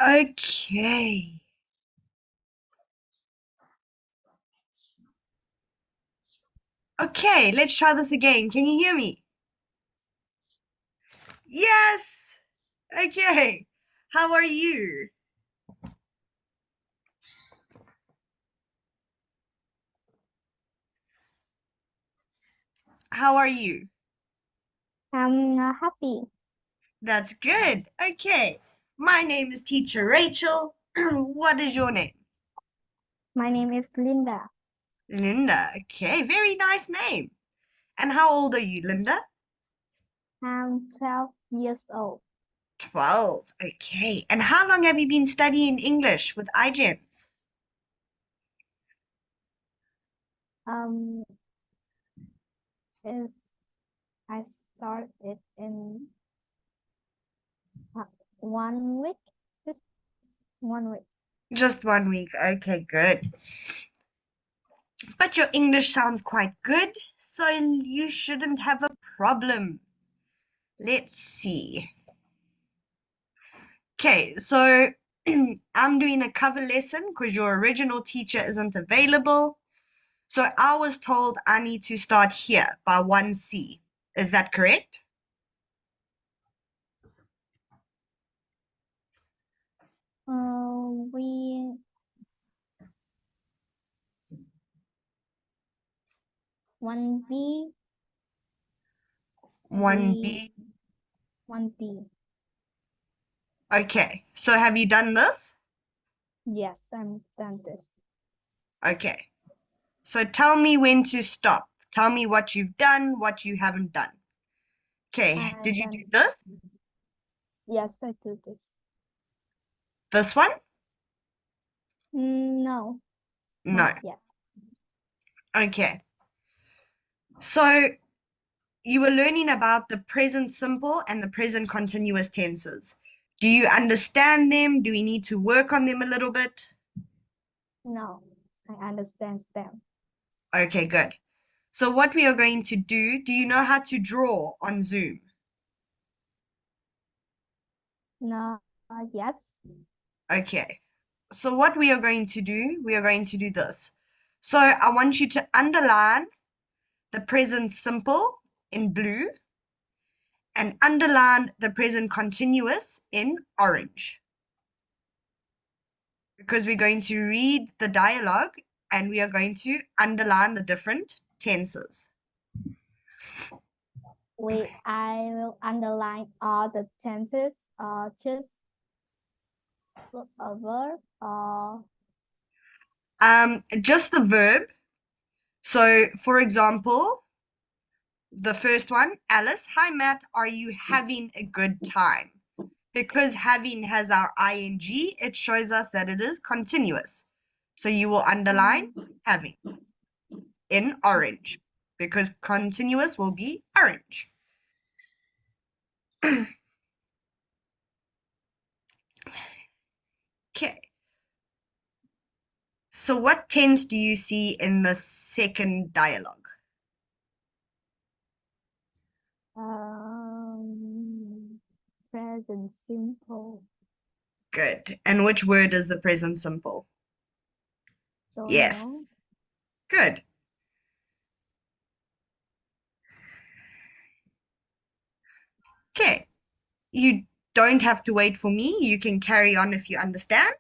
Okay. Okay, let's try this again. Can you hear me? Yes. Okay. How are you? How are you? I'm happy. That's good. Okay. My name is Teacher Rachel. What is your name? My name is Linda. Linda. Okay, very nice name. And how old are you, Linda? I'm 12 years old. 12. Okay. And how long have you been studying English with iGEMS? Um, is I started in 1 week. Just 1 week. Just 1 week. Okay, good. But your English sounds quite good, so you shouldn't have a problem. Let's see. Okay, so I'm doing a cover lesson because your original teacher isn't available. So I was told I need to start here by 1C. Is that correct? We 1B. We 1B. 1B. Okay, so have you done this? Yes, I'm done this. Okay, so tell me when to stop. Tell me what you've done, what you haven't done. Okay, I did you do done. this? Yes, I do this. This one? No, No. not yet. Okay. So you were learning about the present simple and the present continuous tenses. Do you understand them? Do we need to work on them a little bit? No, I understand them. Okay, good. So what we are going to do you know how to draw on Zoom? No, yes. Okay. So what we are going to do, we are going to do this. So I want you to underline the present simple in blue and underline the present continuous in orange, because we're going to read the dialogue and we are going to underline the different tenses. I will underline all the tenses or just a verb or Just the verb. So, for example, the first one, Alice, hi Matt, are you having a good time? Because having has our ing, it shows us that it is continuous. So you will underline having in orange because continuous will be orange. Okay. So what tense do you see in the second dialogue? present simple. Good. And which word is the present simple? Don't know. Yes. Good. Okay. You don't have to wait for me. You can carry on if you understand.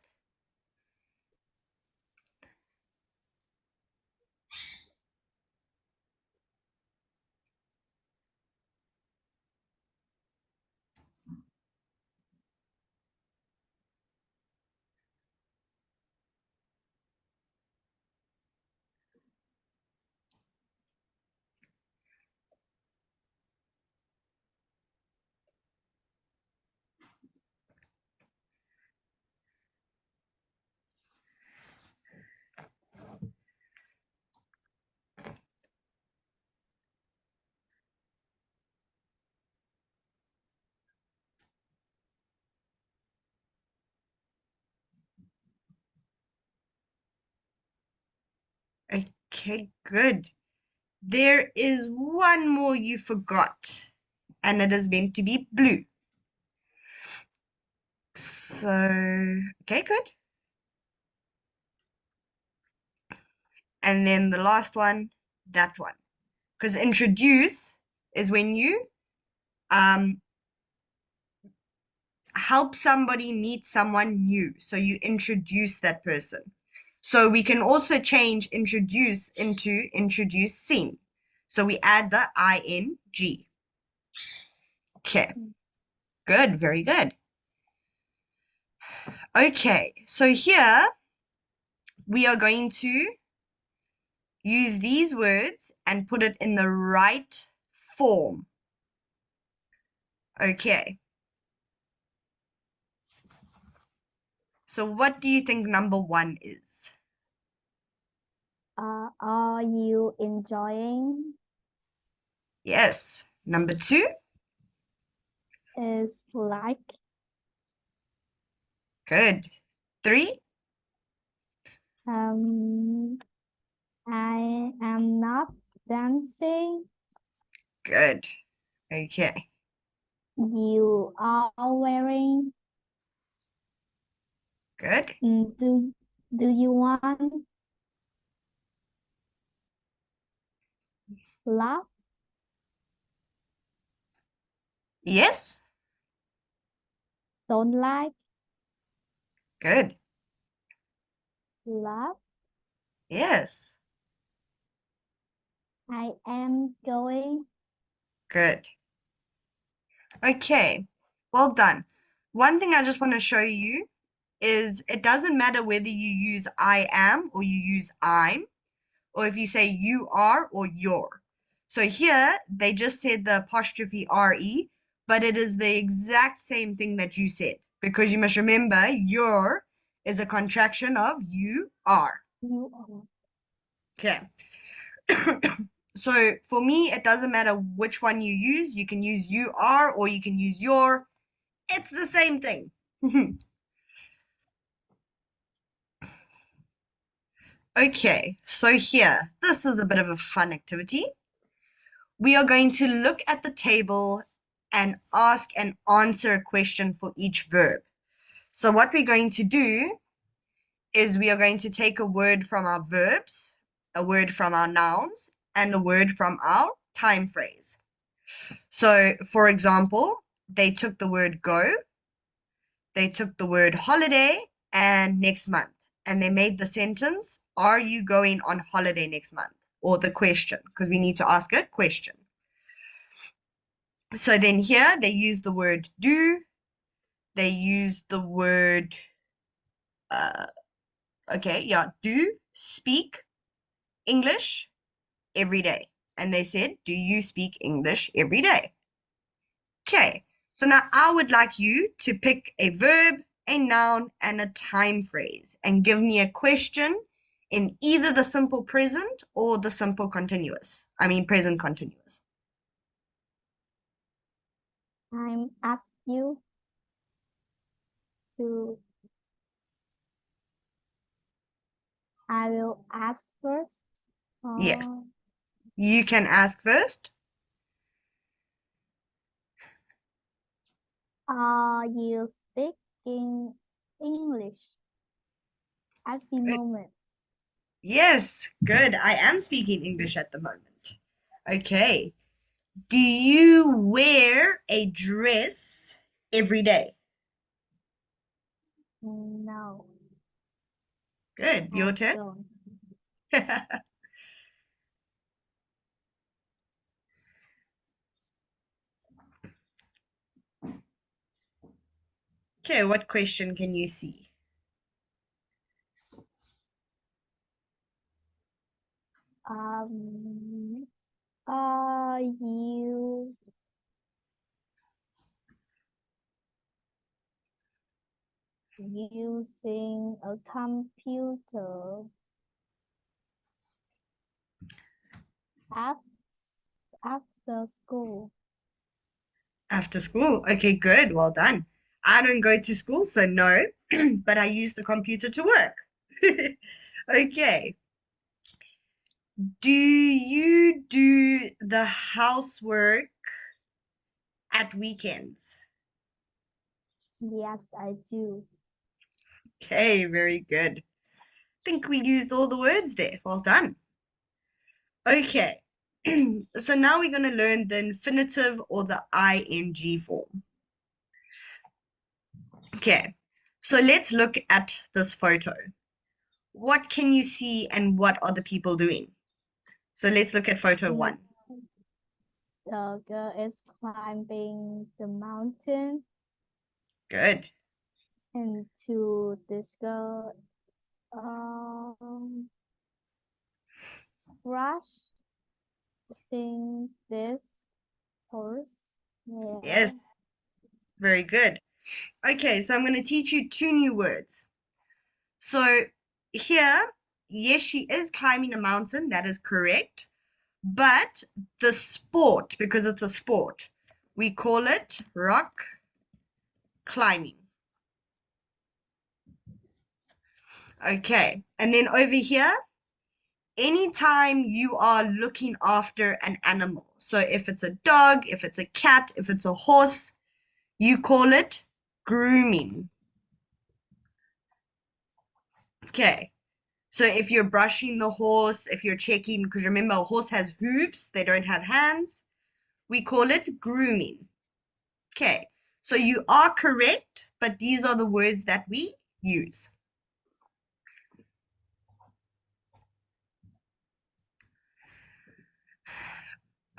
Okay, good. There is one more you forgot, and it is meant to be blue. So, okay, good. And then the last one, that one. Because introduce is when you um, help somebody meet someone new. So you introduce that person. So we can also change introduce into introducing. So we add the ing. Okay, good, very good. Okay, so here we are going to use these words and put it in the right form. Okay, so what do you think number one is? Are you enjoying? Yes. Number two? Is like. Good. Three? Um, I am not dancing. Good. Okay. You are wearing. Good. Do you want love? Yes. Don't like Good. love? Yes. I am going. Good. Okay. Well done. One thing I just want to show you is it doesn't matter whether you use I am or you use I'm, or if you say you are or you're. So here they just said the apostrophe RE, but it is the exact same thing that you said because you must remember your is a contraction of you are. You are. Okay. So for me, it doesn't matter which one you use. You can use you are or you can use your. It's the same thing. Okay, so here, this is a bit of a fun activity. We are going to look at the table and ask and answer a question for each verb. So what we're going to do is we are going to take a word from our verbs, a word from our nouns, and a word from our time phrase. So, for example, they took the word go, they took the word holiday and next month, and they made the sentence, are you going on holiday next month? Or the question, because we need to ask a question. So then here they use the word do, they use the word, uh, okay, yeah, do speak English every day. And they said, do you speak English every day? Okay, so now I would like you to pick a verb, a noun, and a time phrase and give me a question in either the simple present or the simple continuous. I mean, present continuous. I'm ask you to. I will ask first. Yes, Uh, you can ask first. are you speaking English at the Good. moment? Yes, good. I am speaking English at the moment. Okay. Do you wear a dress every day? No, Good. Your I turn. don't. Okay, what question can you see? Um, are you using a computer at after school? After school. Okay, good. Well done. I don't go to school, so no, but I use the computer to work. Okay. Do you do the housework at weekends? Yes, I do. Okay, very good. I think we used all the words there. Well done. Okay. So now we're going to learn the infinitive or the ing form. Okay. So let's look at this photo. What can you see and what are the people doing? So let's look at photo Mm, one. The girl is climbing the mountain, Good. and to this girl, um, brushing this horse. Yeah. Yes, very good. Okay, so I'm going to teach you two new words. So here, yes, she is climbing a mountain. That is correct. But the sport, because it's a sport, we call it rock climbing. Okay, and then over here, anytime you are looking after an animal, so if it's a dog, if it's a cat, if it's a horse, you call it grooming. Okay, so if you're brushing the horse, if you're checking, because remember, a horse has hooves, they don't have hands, we call it grooming. Okay, so you are correct, but these are the words that we use.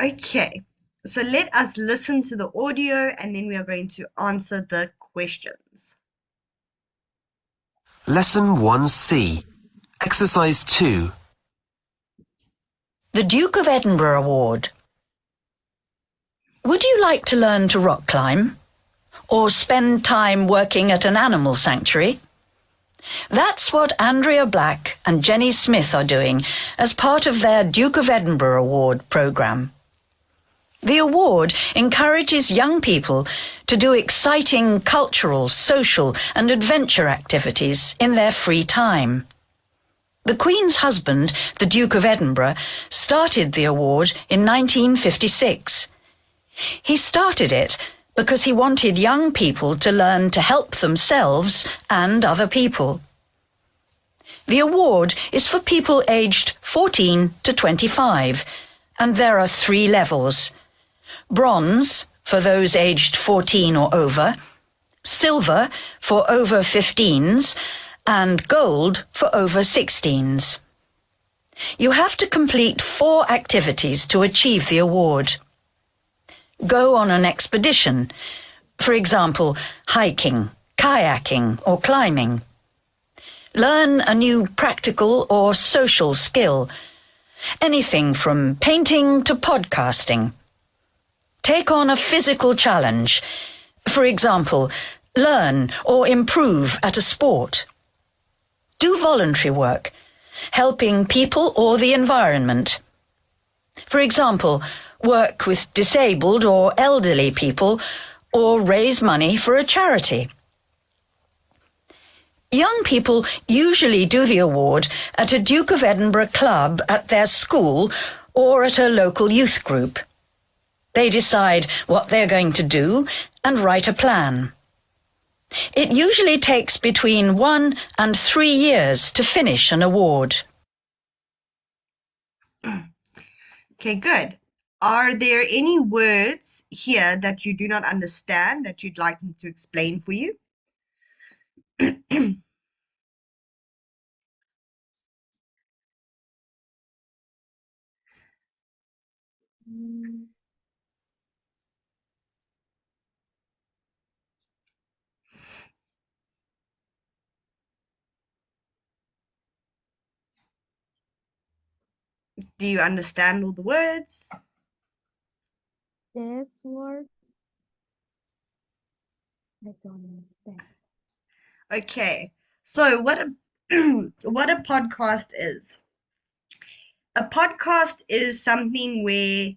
Okay, so let us listen to the audio and then we are going to answer the questions. Lesson 1C, Exercise 2. The Duke of Edinburgh Award. Would you like to learn to rock climb? Or spend time working at an animal sanctuary? That's what Andrea Black and Jenny Smith are doing as part of their Duke of Edinburgh Award programme. The award encourages young people to do exciting cultural, social and adventure activities in their free time. The Queen's husband, the Duke of Edinburgh, started the award in 1956. He started it because he wanted young people to learn to help themselves and other people. The award is for people aged 14 to 25, and there are 3 levels. Bronze, for those aged 14 or over, silver, for over 15s, and gold for over 16s. You have to complete 4 activities to achieve the award. Go on an expedition, for example, hiking, kayaking, or climbing. Learn a new practical or social skill, anything from painting to podcasting. Take on a physical challenge, for example, learn or improve at a sport. Do voluntary work, helping people or the environment. For example, work with disabled or elderly people, or raise money for a charity. Young people usually do the award at a Duke of Edinburgh club at their school or at a local youth group. They decide what they're going to do and write a plan. It usually takes between 1 and 3 years to finish an award. Okay, good. Are there any words here that you do not understand that you'd like me to explain for you? Mm, Do you understand all the words? This word, I don't understand. Okay, so what a what a podcast is. A podcast is something where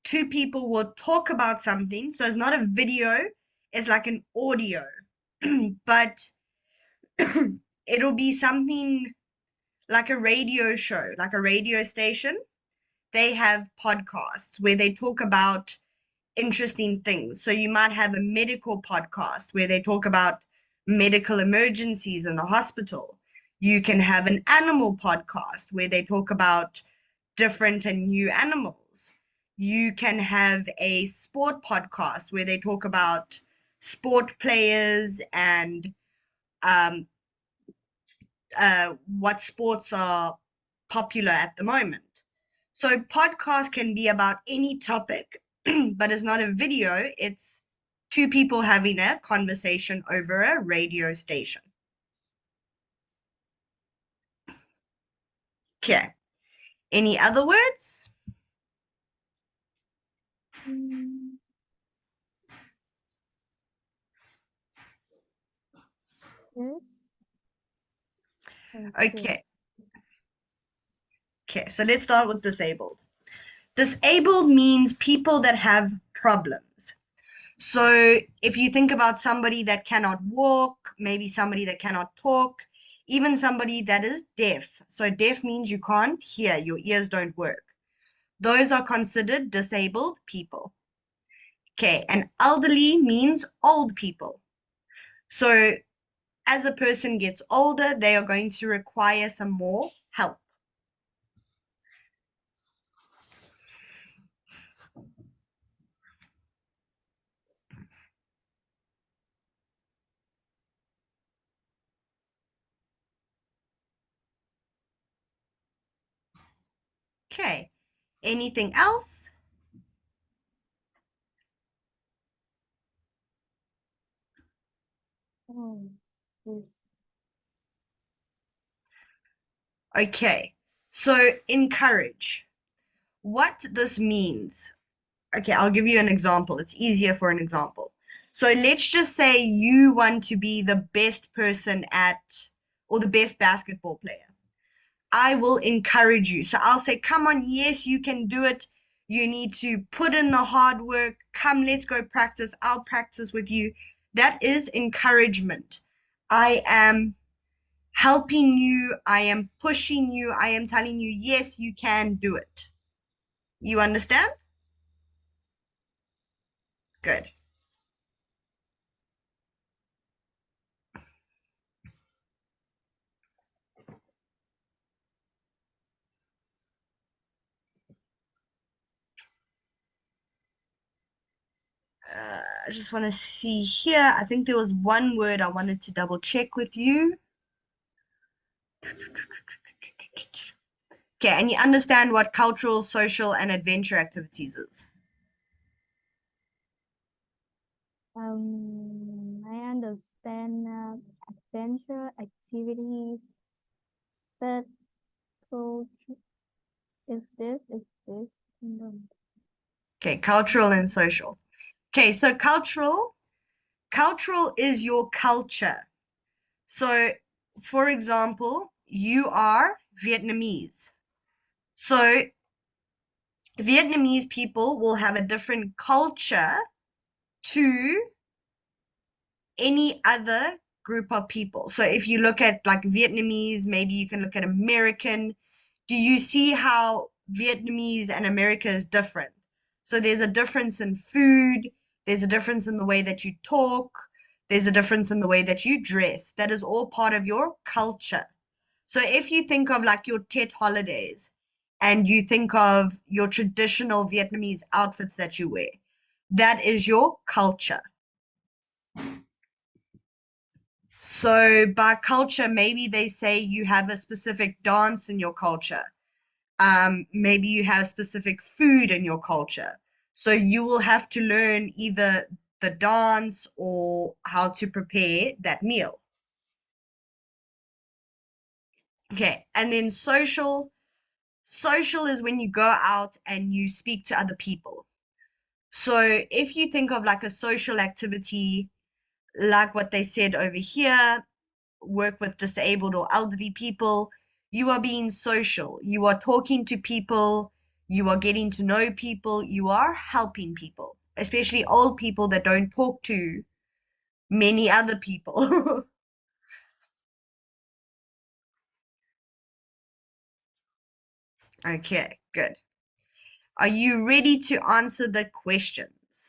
two people will talk about something. So it's not a video, it's like an audio. But it'll be something like a radio show, like a radio station. They have podcasts where they talk about interesting things. So you might have a medical podcast where they talk about medical emergencies in the hospital. You can have an animal podcast where they talk about different and new animals. You can have a sport podcast where they talk about sport players and um, what sports are popular at the moment. So podcast can be about any topic, but it's not a video. It's two people having a conversation over a radio station. Okay. Any other words? Mm, yes. And Okay. this. Okay. So let's start with disabled. Disabled means people that have problems. So if you think about somebody that cannot walk, maybe somebody that cannot talk, even somebody that is deaf. So deaf means you can't hear, your ears don't work. Those are considered disabled people. Okay, and elderly means old people. So as a person gets older, they are going to require some more help. Okay, anything else? Oh, this. Okay, so encourage. What this means, okay, I'll give you an example. It's easier for an example. So let's just say you want to be the best person at, or the best basketball player. I will encourage you. So I'll say, come on, yes, you can do it. You need to put in the hard work. Come, let's go practice. I'll practice with you. That is encouragement. I am helping you. I am pushing you. I am telling you, yes, you can do it. You understand? Good. I just want to see here. I think there was one word I wanted to double check with you. Okay, and you understand what cultural, social, and adventure activities is. I understand adventure activities, but culture is this? No. Okay, cultural and social. Okay, so cultural is your culture. So, for example, you are Vietnamese. So, Vietnamese people will have a different culture to any other group of people. So if you look at like Vietnamese, maybe you can look at American. Do you see how Vietnamese and America is different? So there's a difference in food, there's a difference in the way that you talk, there's a difference in the way that you dress. That is all part of your culture. So if you think of like your Tet holidays and you think of your traditional Vietnamese outfits that you wear, that is your culture. So by culture, maybe they say you have a specific dance in your culture. Maybe you have specific food in your culture. So you will have to learn either the dance or how to prepare that meal. Okay, and then social. Social is when you go out and you speak to other people. So if you think of like a social activity, like what they said over here, work with disabled or elderly people, you are being social. You are talking to people, you are getting to know people, you are helping people, especially old people that don't talk to many other people. Okay, good. Are you ready to answer the questions?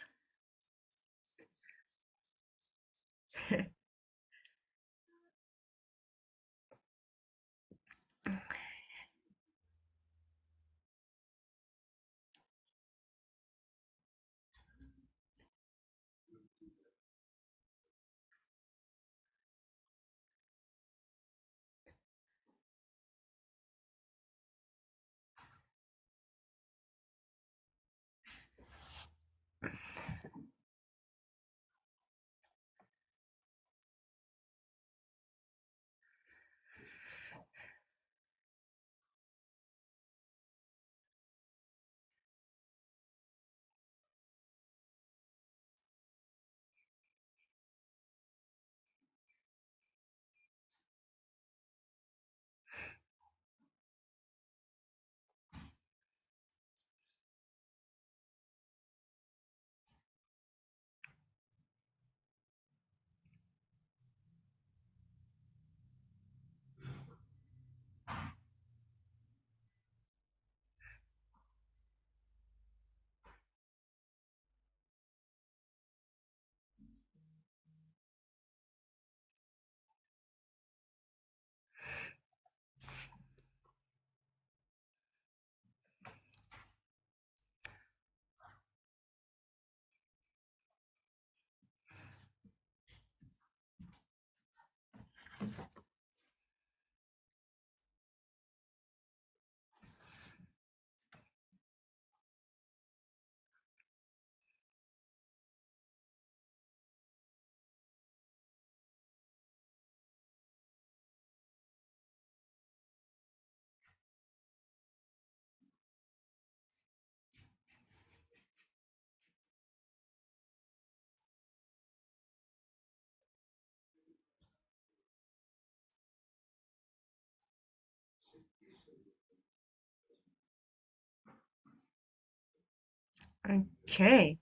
Okay.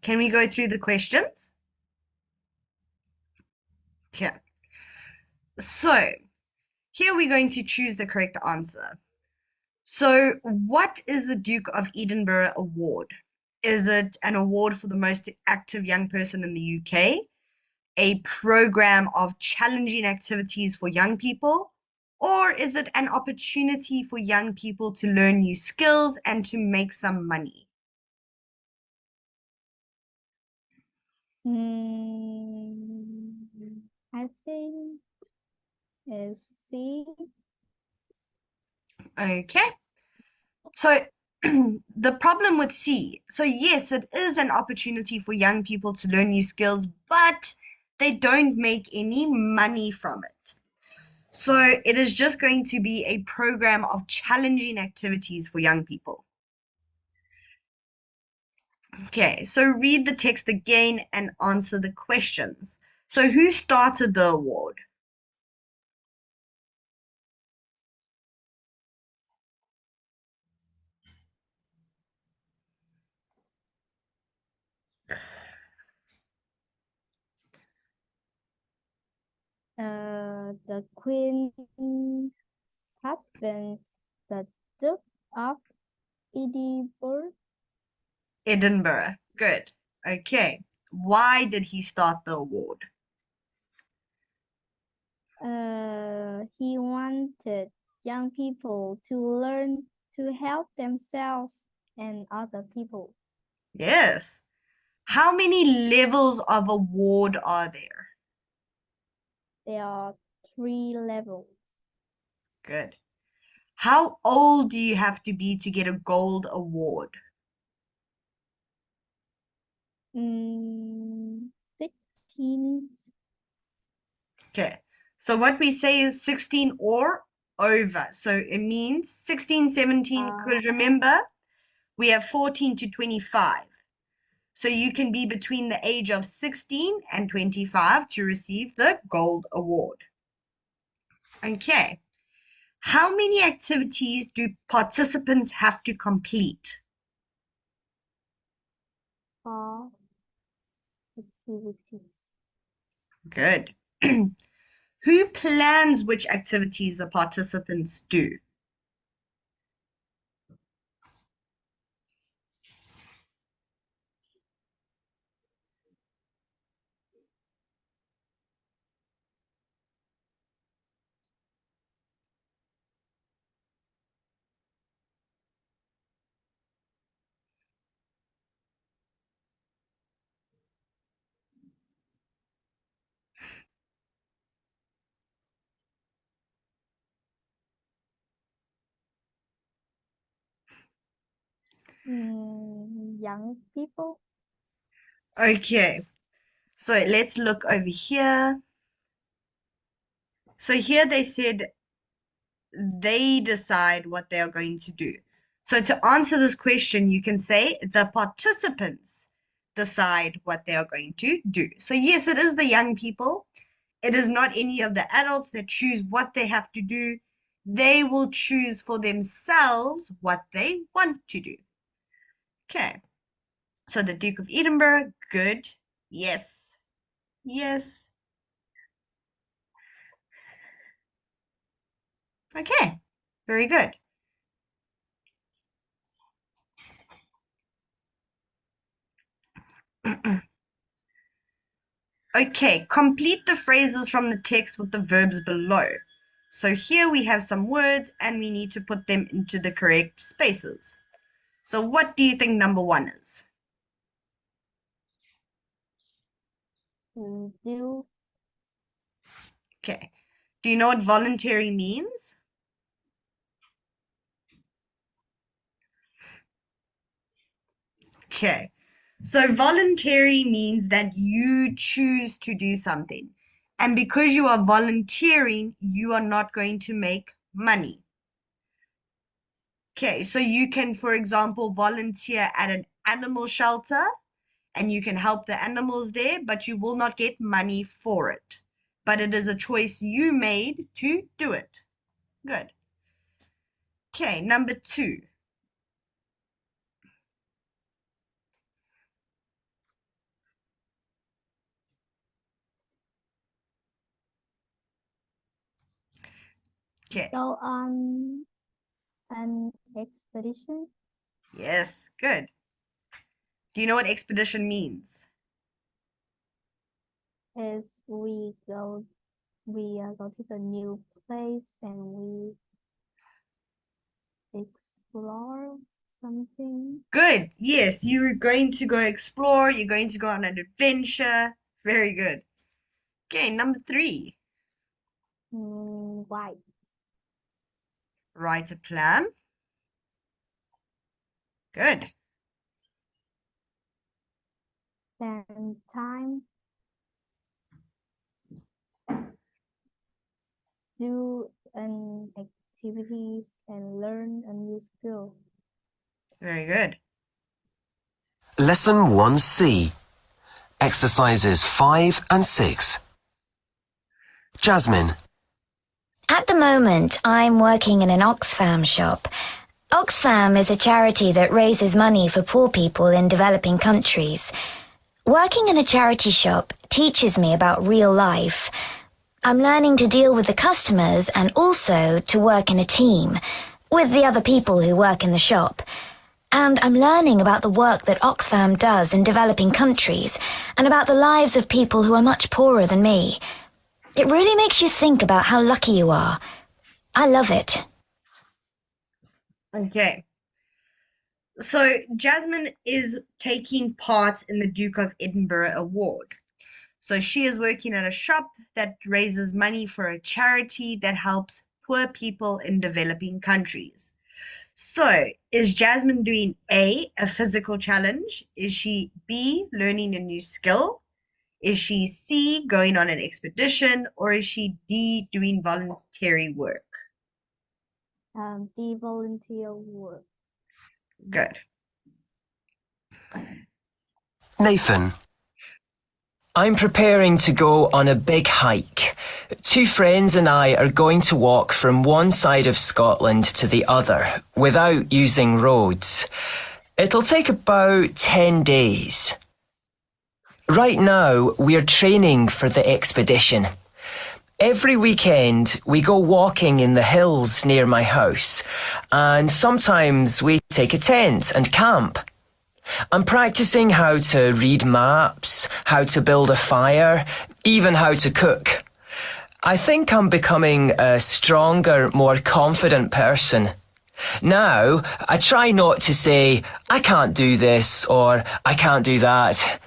Can we go through the questions? Okay. So here we're going to choose the correct answer. So what is the Duke of Edinburgh Award? Is it an award for the most active young person in the UK? A program of challenging activities for young people? Or is it an opportunity for young people to learn new skills and to make some money? I think it's C. Okay. So the problem with C, so yes, it is an opportunity for young people to learn new skills, but they don't make any money from it. So it is just going to be a program of challenging activities for young people. Okay, so read the text again and answer the questions. So who started the award? The Queen's husband, the Duke of Edinburgh. Edinburgh. Good. Okay. Why did he start the award? He wanted young people to learn to help themselves and other people. Yes. How many levels of award are there? There are 3 levels. Good. How old do you have to be to get a gold award? 16. Okay. So what we say is 16 or over. So it means 16, 17, because remember, we have 14 to 25. So you can be between the age of 16 and 25 to receive the gold award. Okay. How many activities do participants have to complete? 4 activities. Good. Who plans which activities the participants do? Young people. Okay, so let's look over here. So here they said they decide what they are going to do. So to answer this question, you can say the participants decide what they are going to do. So yes, it is the young people. It is not any of the adults that choose what they have to do. They will choose for themselves what they want to do. Okay. So the Duke of Edinburgh, good. Yes. Yes. Okay. Very good. Okay, complete the phrases from the text with the verbs below. So here we have some words and we need to put them into the correct spaces. So what do you think number 1 is? Do. Okay. Do you know what voluntary means? Okay. So voluntary means that you choose to do something. And because you are volunteering, you are not going to make money. Okay, so you can, for example, volunteer at an animal shelter and you can help the animals there, but you will not get money for it. But it is a choice you made to do it. Good. Okay, number 2. Okay, Go on an expedition. yes, good. Do you know what expedition means? Is we go to the new place and we explore something. Good. Yes, you're going to go explore. You're going to go on an adventure. Very good. Okay, number 3. White. Write a plan. Good. Spend time. Do an activities and learn a new skill. Very good. Lesson 1C. Exercises 5 and 6. Jasmine. At the moment, I'm working in an Oxfam shop. Oxfam is a charity that raises money for poor people in developing countries. Working in a charity shop teaches me about real life. I'm learning to deal with the customers and also to work in a team with the other people who work in the shop. And I'm learning about the work that Oxfam does in developing countries and about the lives of people who are much poorer than me. It really makes you think about how lucky you are. I love it. Okay. So Jasmine is taking part in the Duke of Edinburgh Award. So she is working at a shop that raises money for a charity that helps poor people in developing countries. So is Jasmine doing A, a physical challenge? Is she B, learning a new skill? Is she C, going on an expedition? Or is she D, doing voluntary work? The volunteer work. Good. Nathan. I'm preparing to go on a big hike. 2 friends and I are going to walk from one side of Scotland to the other without using roads. It'll take about 10 days. Right now, we're training for the expedition. Every weekend, we go walking in the hills near my house, and sometimes we take a tent and camp. I'm practicing how to read maps, how to build a fire, even how to cook. I think I'm becoming a stronger, more confident person. Now, I try not to say, I can't do this or I can't do that.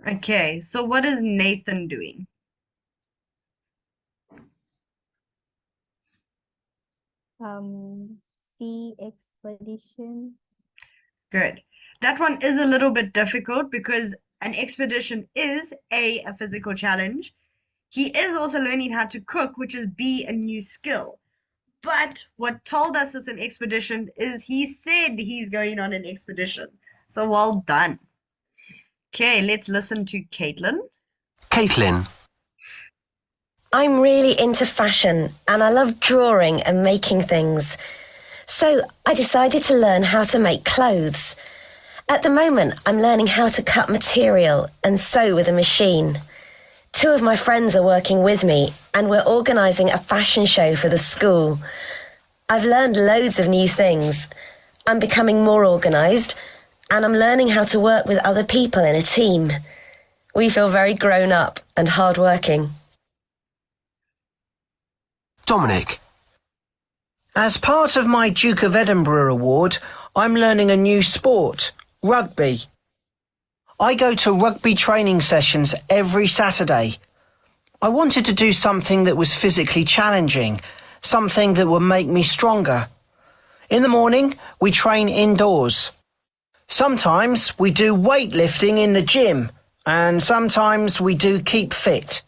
Okay, so what is Nathan doing? Sea expedition. Good. That one is a little bit difficult because an expedition is A, a physical challenge. He is also learning how to cook, which is B, a new skill. But what told us it's an expedition is he said he's going on an expedition. So well done. Okay, let's listen to Caitlin. Caitlin, I'm really into fashion and I love drawing and making things. So I decided to learn how to make clothes. At the moment, I'm learning how to cut material and sew with a machine. 2 of my friends are working with me and we're organising a fashion show for the school. I've learned loads of new things. I'm becoming more organised and I'm learning how to work with other people in a team. We feel very grown up and hard-working. Dominic, As part of my Duke of Edinburgh award, I'm learning a new sport, rugby. I go to rugby training sessions every Saturday. I wanted to do something that was physically challenging, something that would make me stronger. In the morning, we train indoors. Sometimes we do weightlifting in the gym, and sometimes we do keep fit.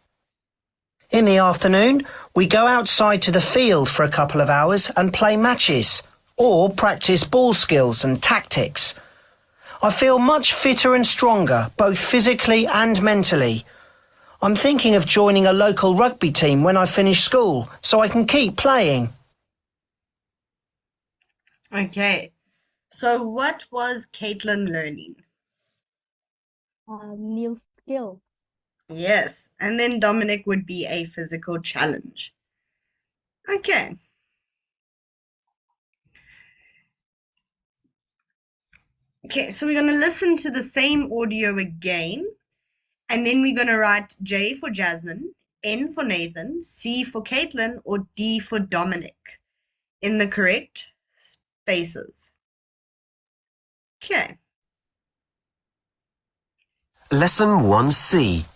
In the afternoon, we go outside to the field for a couple of hours and play matches, or practice ball skills and tactics. I feel much fitter and stronger, both physically and mentally. I'm thinking of joining a local rugby team when I finish school, so I can keep playing. Okay, so what was Caitlin learning? New skill. Yes, and then Dominic would be a physical challenge. Okay. Okay, so we're going to listen to the same audio again, and then we're going to write J for Jasmine, N for Nathan, C for Caitlin, or D for Dominic in the correct spaces. Okay. Lesson 1C.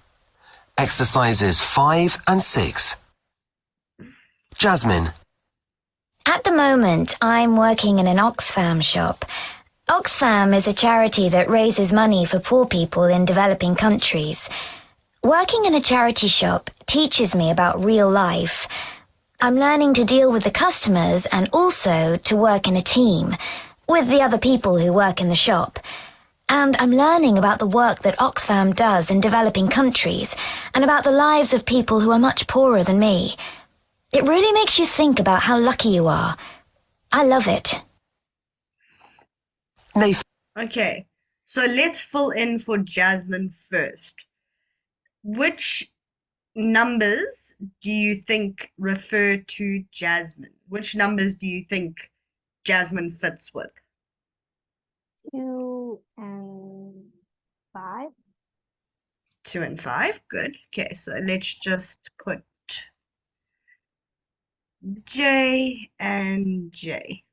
Exercises 5 and 6. Jasmine, At the moment, I'm working in an Oxfam shop. Oxfam is a charity that raises money for poor people in developing countries. Working in a charity shop teaches me about real life. I'm learning to deal with the customers and also to work in a team with the other people who work in the shop. And I'm learning about the work that Oxfam does in developing countries and about the lives of people who are much poorer than me. It really makes you think about how lucky you are. I love it. Nathan, Okay, so let's fill in for Jasmine first. Which numbers do you think refer to Jasmine? Which numbers do you think Jasmine fits with? 2 and 5. 2 and 5, good. Okay, so let's just put J and J.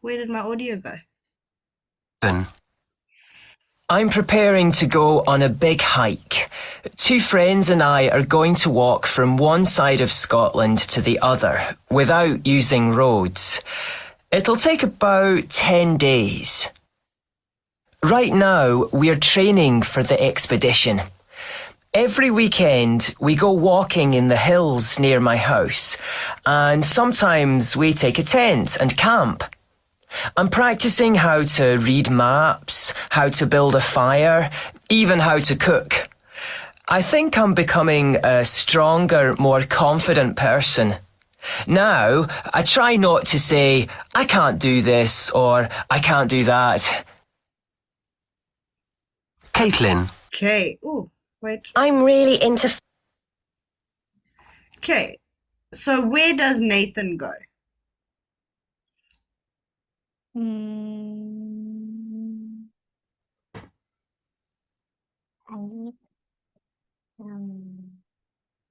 Where did my audio go? I'm preparing to go on a big hike. 2 friends and I are going to walk from one side of Scotland to the other without using roads. It'll take about 10 days. Right now, we're training for the expedition. Every weekend, we go walking in the hills near my house, and sometimes we take a tent and camp. I'm practicing how to read maps, how to build a fire, even how to cook. I think I'm becoming a stronger, more confident person. Now, I try not to say, I can't do this or I can't do that. Caitlin, Okay, oh, wait. I'm really into Okay, so where does Nathan go? I need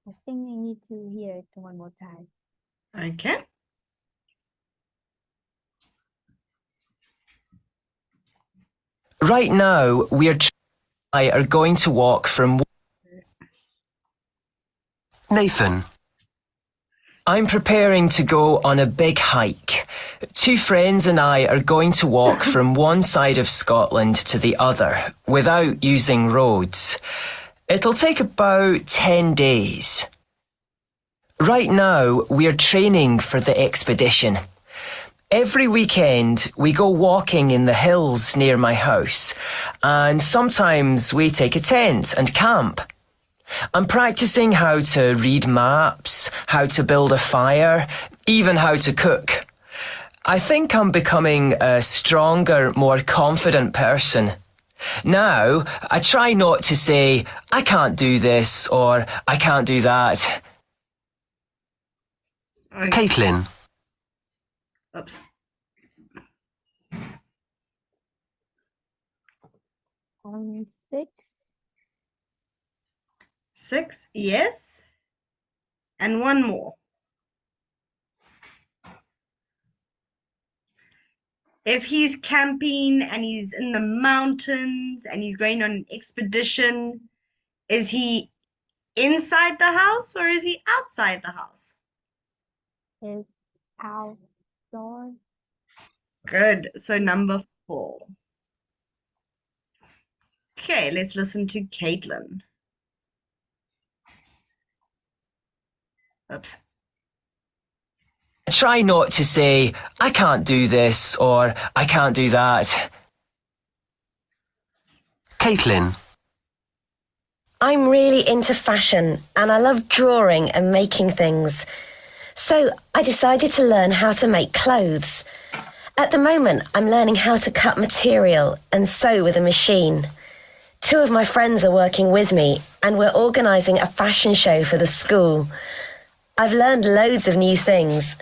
I think I need to hear it one more time. Okay. Right now, I are going to walk from... Nathan. I'm preparing to go on a big hike. 2 friends and I are going to walk from one side of Scotland to the other without using roads. It'll take about 10 days. Right now, we're training for the expedition. Every weekend, we go walking in the hills near my house, and sometimes we take a tent and camp. I'm practicing how to read maps, how to build a fire, even how to cook. I think I'm becoming a stronger, more confident person. Now, I try not to say, I can't do this or I can't do that. Caitlin. Oops. Six. 6, yes. And one more. If he's camping and he's in the mountains and he's going on an expedition, is he inside the house or is he outside the house? Is outdoor. Good. So number 4. Okay, let's listen to Caitlin. Oops. I try not to say, I can't do this or I can't do that. Caitlin. I'm really into fashion and I love drawing and making things. So I decided to learn how to make clothes. At the moment, I'm learning how to cut material and sew with a machine. 2 of my friends are working with me and we're organising a fashion show for the school. I've learned loads of new things.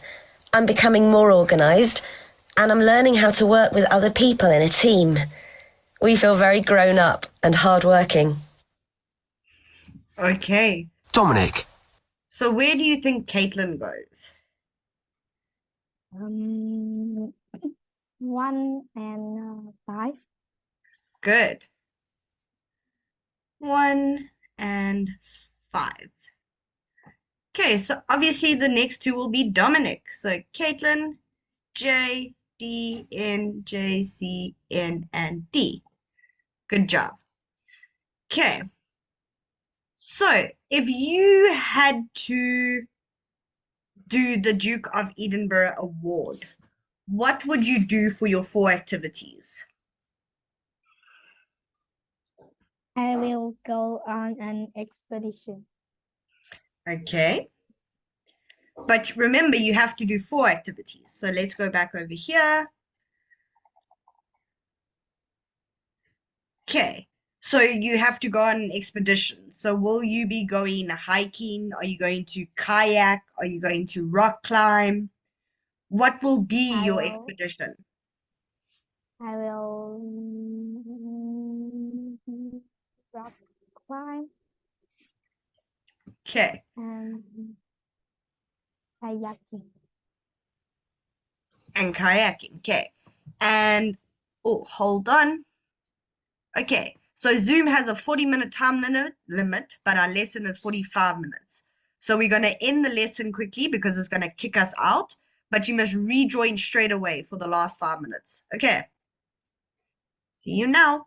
I'm becoming more organised and I'm learning how to work with other people in a team. We feel very grown up and hardworking. Okay. Dominic. So where do you think Caitlin goes? 1 and 5. Good. 1 and 5. Okay, so obviously the next 2 will be Dominic. So Caitlin, J, D, N, J, C, N, and D. Good job. Okay. So if you had to do the Duke of Edinburgh Award, what would you do for your 4 activities? I will go on an expedition. Okay. But remember, you have to do 4 activities. So let's go back over here. Okay. So you have to go on an expedition. So will you be going hiking? Are you going to kayak? Are you going to rock climb? What will be your expedition? I will rock climb Okay. and kayaking. And kayaking. Okay. And, oh, hold on. Okay. So Zoom has a 40-minute time limit, but our lesson is 45 minutes. So we're going to end the lesson quickly because it's going to kick us out, but you must rejoin straight away for the last 5 minutes. Okay. See you now.